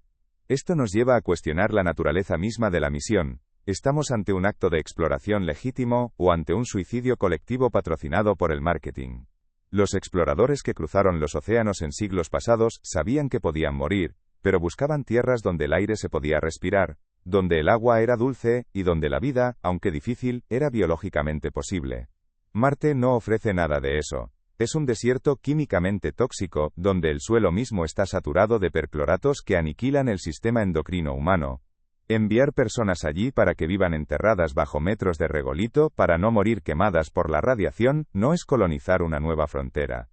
Esto nos lleva a cuestionar la naturaleza misma de la misión. ¿Estamos ante un acto de exploración legítimo o ante un suicidio colectivo patrocinado por el marketing? Los exploradores que cruzaron los océanos en siglos pasados sabían que podían morir, pero buscaban tierras donde el aire se podía respirar, donde el agua era dulce y donde la vida, aunque difícil, era biológicamente posible. Marte no ofrece nada de eso. Es un desierto químicamente tóxico, donde el suelo mismo está saturado de percloratos que aniquilan el sistema endocrino humano. Enviar personas allí para que vivan enterradas bajo metros de regolito para no morir quemadas por la radiación no es colonizar una nueva frontera.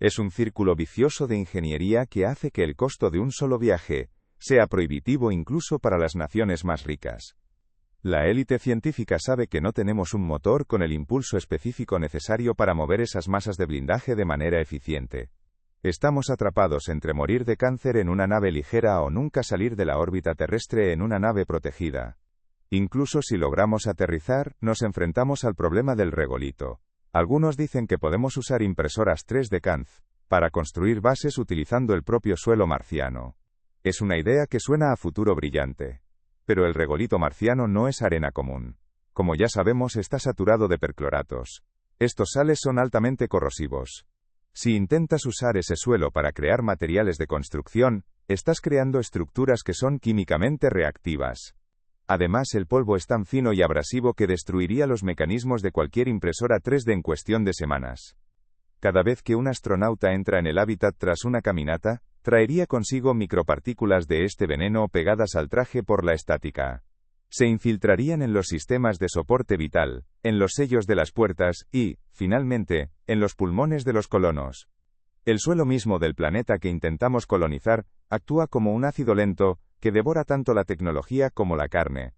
Es un círculo vicioso de ingeniería que hace que el costo de un solo viaje sea prohibitivo incluso para las naciones más ricas. La élite científica sabe que no tenemos un motor con el impulso específico necesario para mover esas masas de blindaje de manera eficiente. Estamos atrapados entre morir de cáncer en una nave ligera o nunca salir de la órbita terrestre en una nave protegida. Incluso si logramos aterrizar, nos enfrentamos al problema del regolito. Algunos dicen que podemos usar impresoras 3D CANZ para construir bases utilizando el propio suelo marciano. Es una idea que suena a futuro brillante. Pero el regolito marciano no es arena común. Como ya sabemos, está saturado de percloratos. Estos sales son altamente corrosivos. Si intentas usar ese suelo para crear materiales de construcción, estás creando estructuras que son químicamente reactivas. Además, el polvo es tan fino y abrasivo que destruiría los mecanismos de cualquier impresora 3D en cuestión de semanas. Cada vez que un astronauta entra en el hábitat tras una caminata, traería consigo micropartículas de este veneno pegadas al traje por la estática. Se infiltrarían en los sistemas de soporte vital, en los sellos de las puertas y, finalmente, en los pulmones de los colonos. El suelo mismo del planeta que intentamos colonizar actúa como un ácido lento que devora tanto la tecnología como la carne.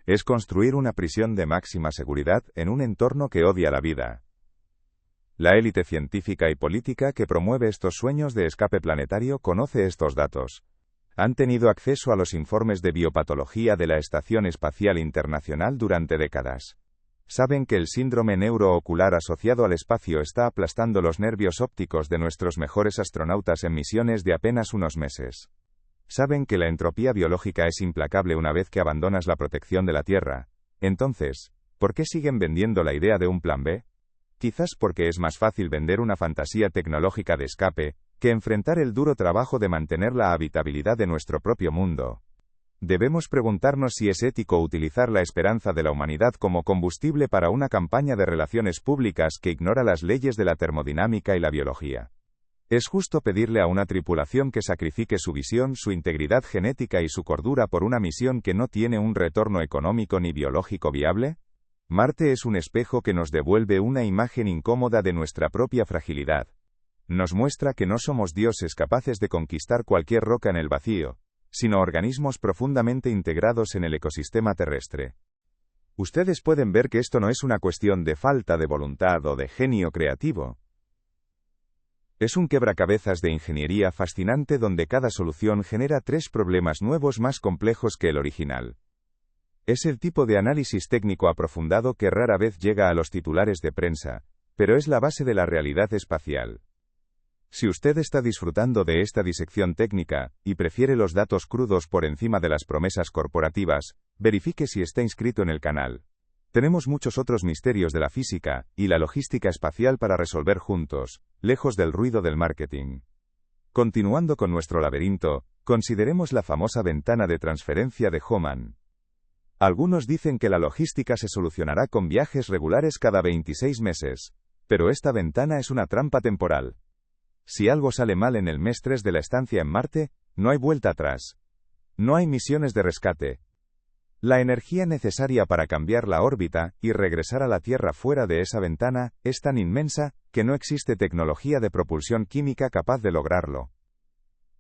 Es construir una prisión de máxima seguridad en un entorno que odia la vida. La élite científica y política que promueve estos sueños de escape planetario conoce estos datos. Han tenido acceso a los informes de biopatología de la Estación Espacial Internacional durante décadas. Saben que el síndrome neuroocular asociado al espacio está aplastando los nervios ópticos de nuestros mejores astronautas en misiones de apenas unos meses. Saben que la entropía biológica es implacable una vez que abandonas la protección de la Tierra. Entonces, ¿por qué siguen vendiendo la idea de un plan B? Quizás porque es más fácil vender una fantasía tecnológica de escape que enfrentar el duro trabajo de mantener la habitabilidad de nuestro propio mundo. Debemos preguntarnos si es ético utilizar la esperanza de la humanidad como combustible para una campaña de relaciones públicas que ignora las leyes de la termodinámica y la biología. ¿Es justo pedirle a una tripulación que sacrifique su visión, su integridad genética y su cordura por una misión que no tiene un retorno económico ni biológico viable? Marte es un espejo que nos devuelve una imagen incómoda de nuestra propia fragilidad. Nos muestra que no somos dioses capaces de conquistar cualquier roca en el vacío, sino organismos profundamente integrados en el ecosistema terrestre. Ustedes pueden ver que esto no es una cuestión de falta de voluntad o de genio creativo. Es un quebracabezas de ingeniería fascinante donde cada solución genera 3 problemas nuevos más complejos que el original. Es el tipo de análisis técnico aprofundado que rara vez llega a los titulares de prensa, pero es la base de la realidad espacial. Si usted está disfrutando de esta disección técnica, y prefiere los datos crudos por encima de las promesas corporativas, verifique si está inscrito en el canal. Tenemos muchos otros misterios de la física y la logística espacial para resolver juntos, lejos del ruido del marketing. Continuando con nuestro laberinto, consideremos la famosa ventana de transferencia de Hohmann. Algunos dicen que la logística se solucionará con viajes regulares cada 26 meses, pero esta ventana es una trampa temporal. Si algo sale mal en el mes 3 de la estancia en Marte, no hay vuelta atrás. No hay misiones de rescate. La energía necesaria para cambiar la órbita y regresar a la Tierra fuera de esa ventana es tan inmensa que no existe tecnología de propulsión química capaz de lograrlo.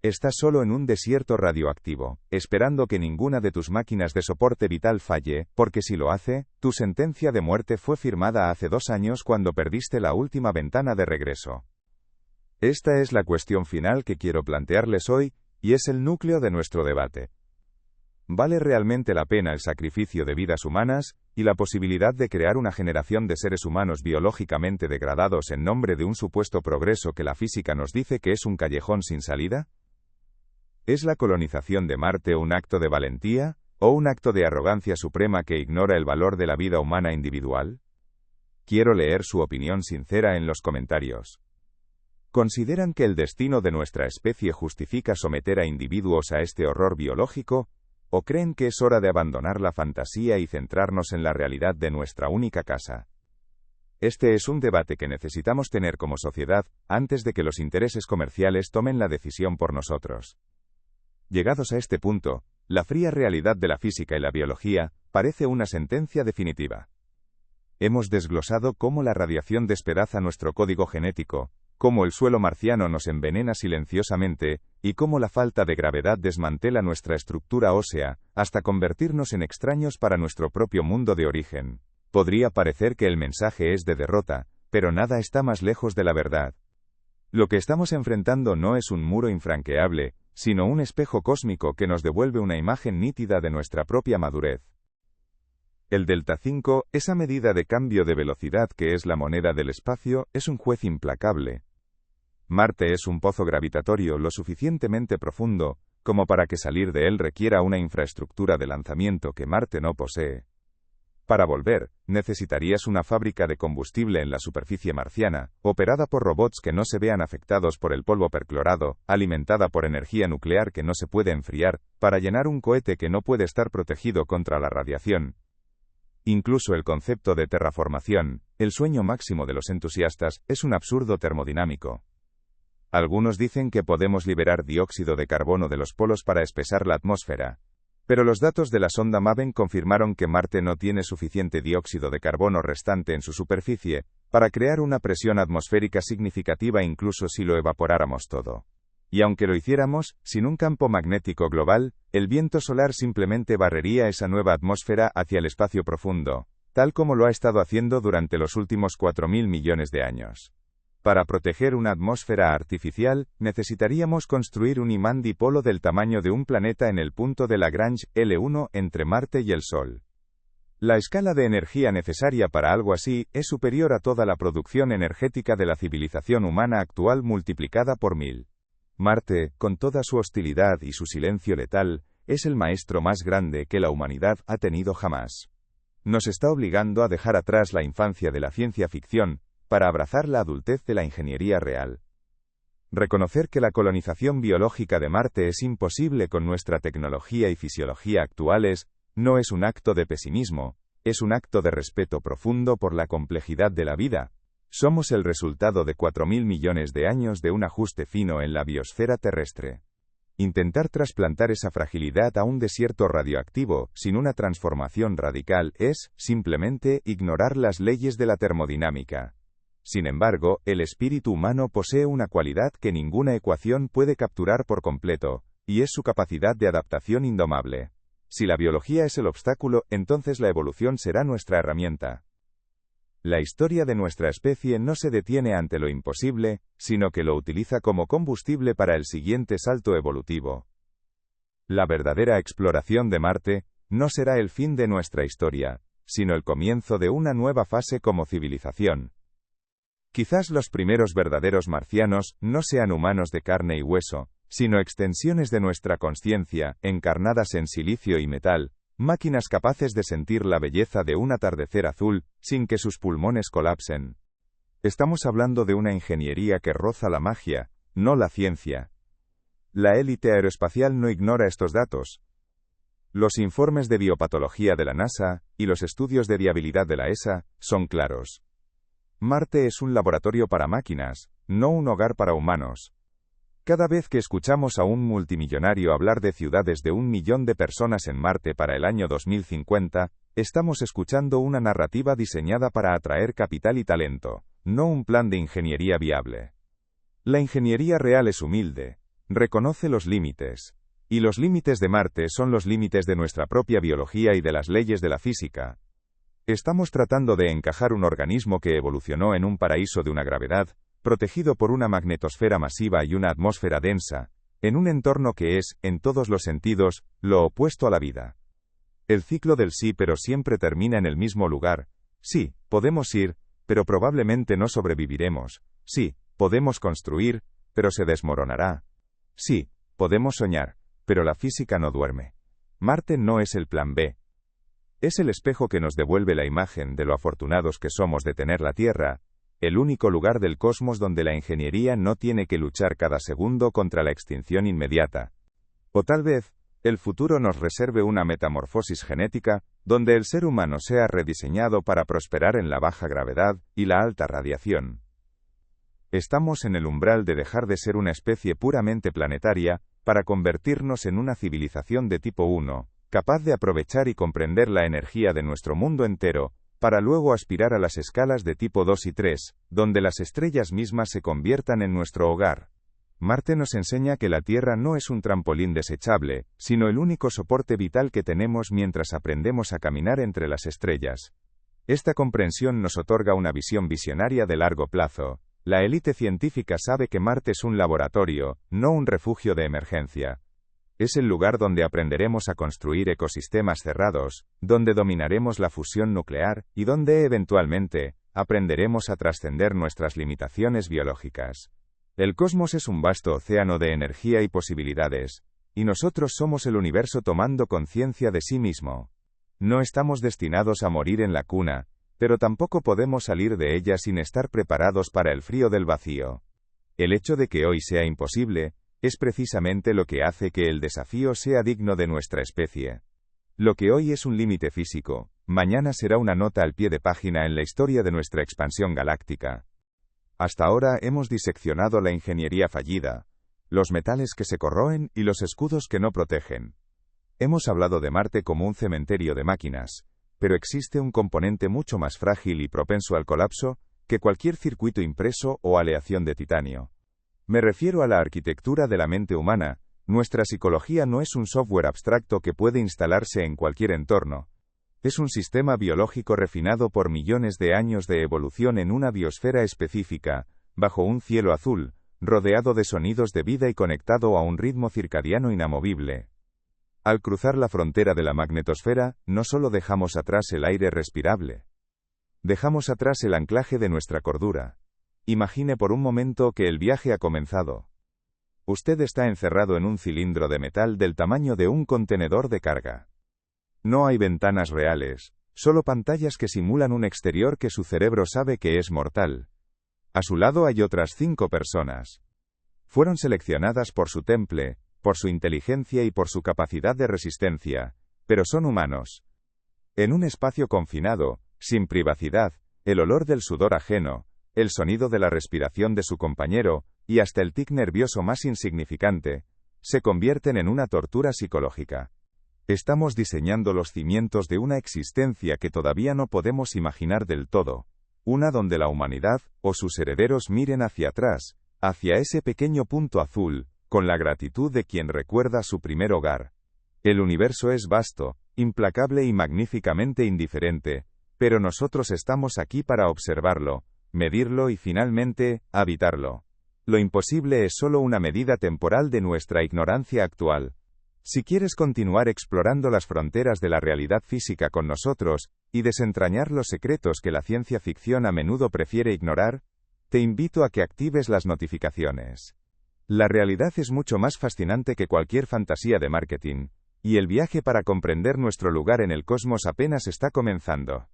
Estás solo en un desierto radioactivo, esperando que ninguna de tus máquinas de soporte vital falle, porque si lo hace, tu sentencia de muerte fue firmada hace 2 años cuando perdiste la última ventana de regreso. Esta es la cuestión final que quiero plantearles hoy, y es el núcleo de nuestro debate. ¿Vale realmente la pena el sacrificio de vidas humanas, y la posibilidad de crear una generación de seres humanos biológicamente degradados en nombre de un supuesto progreso que la física nos dice que es un callejón sin salida? ¿Es la colonización de Marte un acto de valentía, o un acto de arrogancia suprema que ignora el valor de la vida humana individual? Quiero leer su opinión sincera en los comentarios. ¿Consideran que el destino de nuestra especie justifica someter a individuos a este horror biológico, o creen que es hora de abandonar la fantasía y centrarnos en la realidad de nuestra única casa? Este es un debate que necesitamos tener como sociedad, antes de que los intereses comerciales tomen la decisión por nosotros. Llegados a este punto, la fría realidad de la física y la biología parece una sentencia definitiva. Hemos desglosado cómo la radiación despedaza nuestro código genético, cómo el suelo marciano nos envenena silenciosamente, y cómo la falta de gravedad desmantela nuestra estructura ósea, hasta convertirnos en extraños para nuestro propio mundo de origen. Podría parecer que el mensaje es de derrota, pero nada está más lejos de la verdad. Lo que estamos enfrentando no es un muro infranqueable, sino un espejo cósmico que nos devuelve una imagen nítida de nuestra propia madurez. El delta 5, esa medida de cambio de velocidad que es la moneda del espacio, es un juez implacable. Marte es un pozo gravitatorio lo suficientemente profundo, como para que salir de él requiera una infraestructura de lanzamiento que Marte no posee. Para volver, necesitarías una fábrica de combustible en la superficie marciana, operada por robots que no se vean afectados por el polvo perclorado, alimentada por energía nuclear que no se puede enfriar, para llenar un cohete que no puede estar protegido contra la radiación. Incluso el concepto de terraformación, el sueño máximo de los entusiastas, es un absurdo termodinámico. Algunos dicen que podemos liberar dióxido de carbono de los polos para espesar la atmósfera. Pero los datos de la sonda MAVEN confirmaron que Marte no tiene suficiente dióxido de carbono restante en su superficie para crear una presión atmosférica significativa incluso si lo evaporáramos todo. Y aunque lo hiciéramos, sin un campo magnético global, el viento solar simplemente barrería esa nueva atmósfera hacia el espacio profundo, tal como lo ha estado haciendo durante los últimos 4.000 millones de años. Para proteger una atmósfera artificial, necesitaríamos construir un imán dipolo del tamaño de un planeta en el punto de Lagrange, L1, entre Marte y el Sol. La escala de energía necesaria para algo así es superior a toda la producción energética de la civilización humana actual multiplicada por 1000. Marte, con toda su hostilidad y su silencio letal, es el maestro más grande que la humanidad ha tenido jamás. Nos está obligando a dejar atrás la infancia de la ciencia ficción, para abrazar la adultez de la ingeniería real. Reconocer que la colonización biológica de Marte es imposible con nuestra tecnología y fisiología actuales, no es un acto de pesimismo, es un acto de respeto profundo por la complejidad de la vida. Somos el resultado de 4.000 millones de años de un ajuste fino en la biosfera terrestre. Intentar trasplantar esa fragilidad a un desierto radioactivo, sin una transformación radical, es, simplemente, ignorar las leyes de la termodinámica. Sin embargo, el espíritu humano posee una cualidad que ninguna ecuación puede capturar por completo, y es su capacidad de adaptación indomable. Si la biología es el obstáculo, entonces la evolución será nuestra herramienta. La historia de nuestra especie no se detiene ante lo imposible, sino que lo utiliza como combustible para el siguiente salto evolutivo. La verdadera exploración de Marte no será el fin de nuestra historia, sino el comienzo de una nueva fase como civilización. Quizás los primeros verdaderos marcianos no sean humanos de carne y hueso, sino extensiones de nuestra consciencia, encarnadas en silicio y metal, máquinas capaces de sentir la belleza de un atardecer azul, sin que sus pulmones colapsen. Estamos hablando de una ingeniería que roza la magia, no la ciencia. La élite aeroespacial no ignora estos datos. Los informes de biopatología de la NASA, y los estudios de viabilidad de la ESA, son claros. Marte es un laboratorio para máquinas, no un hogar para humanos. Cada vez que escuchamos a un multimillonario hablar de ciudades de 1 millón de personas en Marte para el año 2050, estamos escuchando una narrativa diseñada para atraer capital y talento, no un plan de ingeniería viable. La ingeniería real es humilde, reconoce los límites. Y los límites de Marte son los límites de nuestra propia biología y de las leyes de la física. Estamos tratando de encajar un organismo que evolucionó en un paraíso de una gravedad, protegido por una magnetosfera masiva y una atmósfera densa, en un entorno que es, en todos los sentidos, lo opuesto a la vida. El ciclo del sí pero siempre termina en el mismo lugar. Sí, podemos ir, pero probablemente no sobreviviremos. Sí, podemos construir, pero se desmoronará. Sí, podemos soñar, pero la física no duerme. Marte no es el plan B. Es el espejo que nos devuelve la imagen de lo afortunados que somos de tener la Tierra, el único lugar del cosmos donde la ingeniería no tiene que luchar cada segundo contra la extinción inmediata. O tal vez, el futuro nos reserve una metamorfosis genética, donde el ser humano sea rediseñado para prosperar en la baja gravedad y la alta radiación. Estamos en el umbral de dejar de ser una especie puramente planetaria, para convertirnos en una civilización de tipo 1, capaz de aprovechar y comprender la energía de nuestro mundo entero, para luego aspirar a las escalas de tipo 2 y 3, donde las estrellas mismas se conviertan en nuestro hogar. Marte nos enseña que la Tierra no es un trampolín desechable, sino el único soporte vital que tenemos mientras aprendemos a caminar entre las estrellas. Esta comprensión nos otorga una visión visionaria de largo plazo. La élite científica sabe que Marte es un laboratorio, no un refugio de emergencia. Es el lugar donde aprenderemos a construir ecosistemas cerrados, donde dominaremos la fusión nuclear, y donde, eventualmente, aprenderemos a trascender nuestras limitaciones biológicas. El cosmos es un vasto océano de energía y posibilidades, y nosotros somos el universo tomando conciencia de sí mismo. No estamos destinados a morir en la cuna, pero tampoco podemos salir de ella sin estar preparados para el frío del vacío. El hecho de que hoy sea imposible, es precisamente lo que hace que el desafío sea digno de nuestra especie. Lo que hoy es un límite físico, mañana será una nota al pie de página en la historia de nuestra expansión galáctica. Hasta ahora hemos diseccionado la ingeniería fallida, los metales que se corroen y los escudos que no protegen. Hemos hablado de Marte como un cementerio de máquinas, pero existe un componente mucho más frágil y propenso al colapso que cualquier circuito impreso o aleación de titanio. Me refiero a la arquitectura de la mente humana. Nuestra psicología no es un software abstracto que puede instalarse en cualquier entorno. Es un sistema biológico refinado por millones de años de evolución en una biosfera específica, bajo un cielo azul, rodeado de sonidos de vida y conectado a un ritmo circadiano inamovible. Al cruzar la frontera de la magnetosfera, no solo dejamos atrás el aire respirable. Dejamos atrás el anclaje de nuestra cordura. Imagine por un momento que el viaje ha comenzado. Usted está encerrado en un cilindro de metal del tamaño de un contenedor de carga. No hay ventanas reales, solo pantallas que simulan un exterior que su cerebro sabe que es mortal. A su lado hay otras 5 personas. Fueron seleccionadas por su temple, por su inteligencia y por su capacidad de resistencia, pero son humanos. En un espacio confinado, sin privacidad, el olor del sudor ajeno, el sonido de la respiración de su compañero, y hasta el tic nervioso más insignificante, se convierten en una tortura psicológica. Estamos diseñando los cimientos de una existencia que todavía no podemos imaginar del todo, una donde la humanidad, o sus herederos miren hacia atrás, hacia ese pequeño punto azul, con la gratitud de quien recuerda su primer hogar. El universo es vasto, implacable y magníficamente indiferente, pero nosotros estamos aquí para observarlo, medirlo y finalmente, habitarlo. Lo imposible es solo una medida temporal de nuestra ignorancia actual. Si quieres continuar explorando las fronteras de la realidad física con nosotros, y desentrañar los secretos que la ciencia ficción a menudo prefiere ignorar, te invito a que actives las notificaciones. La realidad es mucho más fascinante que cualquier fantasía de marketing, y el viaje para comprender nuestro lugar en el cosmos apenas está comenzando.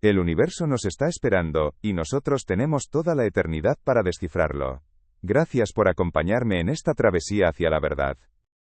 El universo nos está esperando, y nosotros tenemos toda la eternidad para descifrarlo. Gracias por acompañarme en esta travesía hacia la verdad.